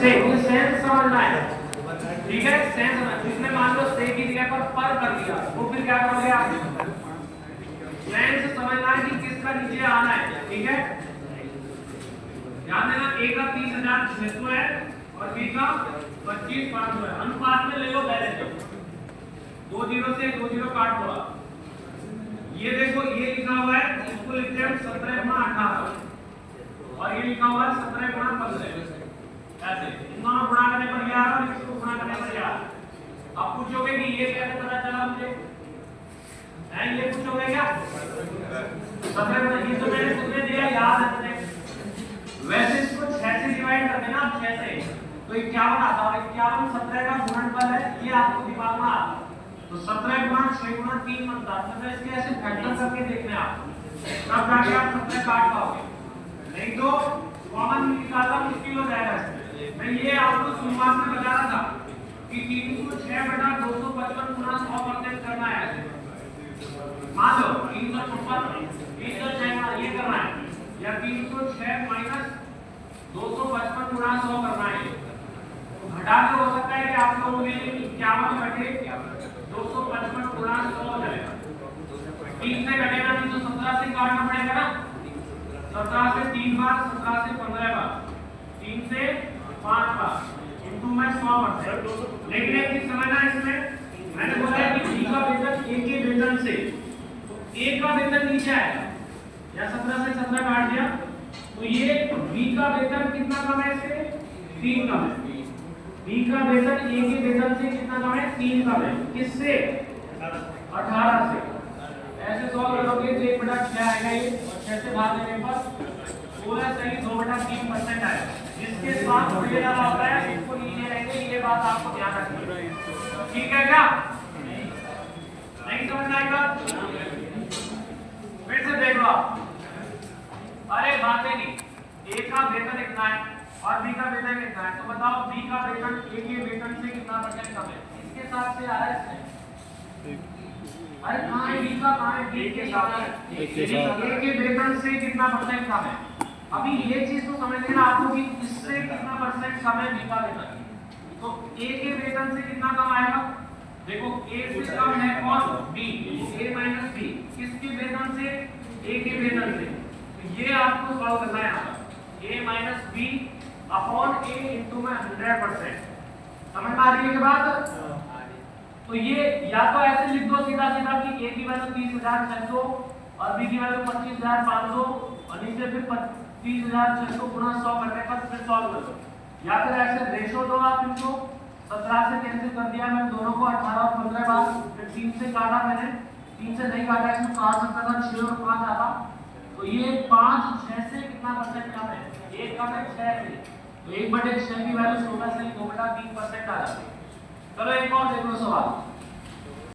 से, ये सेंस समझना है, ठीक है, सेंस समझ। इसने मान लो से की जगह पर कर दिया, तो फिर क्या करोगे आप? सेंस समझना है कि किसका नीचे आना है, ठीक है। ध्यान देना, ए का 30,600 है और बी का 25,500 है। अनुपात में ले लो पहले, तो 2 0 से 2 0 काट दो। ये देखो, ये लिखा हुआ है, इसको लिखते हैं 17 गुणा 18 और ये लिखा हुआ है 17 गुणा 15। ऐसे इन दोनों गुणा करने पर क्या आ रहा है, इसको गुणा करने पर क्या आ रहा है। आप पूछोगे कि ये कैसे पता चला मुझे, है ये पूछोगे क्या? 17 गुणा, ये तो मैंने तुमने दिया, याद है तुमने। वैसे इसको 6 से डिवाइड कर देना, 6 से तो 51 आता है। 51 17 का गुणनफल है, ये आपको दिमाग में आता है। तो 17 गुणा 6 गुणा 3 बनता है, तो इसके ऐसे फैक्टर करके देखने आप, तब जाके आप 17 काट पाओगे, नहीं तो कॉमन निकालना मुश्किल हो जाएगा। मैं ये आपको शुरुआत में बता रहा था कि 306/255 गुणा 100% करना है। मान लो 356 ये करना है, या 306 माइनस 255 गुणा 100 करना है। घटा के हो सकता है कि आप लोगों ने 51 घटे 255 गुणा 100 हो जाएगा। 3 से घटेगा नहीं तो 17 से काटना पड़ेगा ना, 17 से 3 बार, 17 से 15 बार, 3 से 5 बार इनटू में 100%। लेकिन एक चीज समझना है इसमें, मैंने बोला है कि बी का वेतन ए के वेतन से, तो ए का वेतन नीचे आएगा, या 17 से 17 काट दिया, तो ये बी का वेतन कितना कम है, इससे 3 कम है। बी का वेतन ए के वेतन से कितना कम है, 3 कम है। किससे? 18 से। ऐसे सॉल्व करोगे तो 1/6 आएगा ये, और 6 से भाग देने पर 16 सही 2/3% आएगा। जिसके साथ ये डाला होता है इसको नीचे रहेंगे, ये बात आपको ध्यान रखनी है, ठीक है क्या? नहीं समझ आएगा फिर से देख लो आप। अरे बातें नहीं, ए का वेतन इतना है और बी का वेतन कितना है, तो बताओ बी का वेतन ए के वेतन से कितना % कम है? इसके साथ से आ रहा है इसमें। अरे कहां है बी का, कहां है? बी के साथ है, ए के वेतन से कितना % कम है। अभी ये चीज तो समझ लेना आपको कि इससे कितना % कम है बी का वेतन, तो ए के वेतन से कितना कम आएगा। देखो ए से कम है कौन? बी, ए माइनस बी, किसके वेतन से? ए के वेतन से। तो ये आपको सॉल्व करना है, यहाँ a minus B upon a into में 100%। समझ में आ रही है ये बात? तो ये या तो ऐसे लिख दो सीधा सीधा कि a की वैल्यू 30,600 और b की वैल्यू 25,500 और नीचे फिर 30,600 गुणा 100 करने पर फिर सॉल्व कर दो, या फिर ऐसे रेशो दो आप इनको। 17 से कैंसिल कर दिया मैंने दोनों को, 18 और 15 बार, फिर 3 से काटा मैंने, 3 से नहीं काटा, इसमें काट सकता था 6 और 5 आता, तो ये 5 6 से कितना % कम है? 1 कम है 6 से, तो 1/6 की वैल्यू 16 से 2/3% आ जाती है। चलो एक और देख लो सवाल।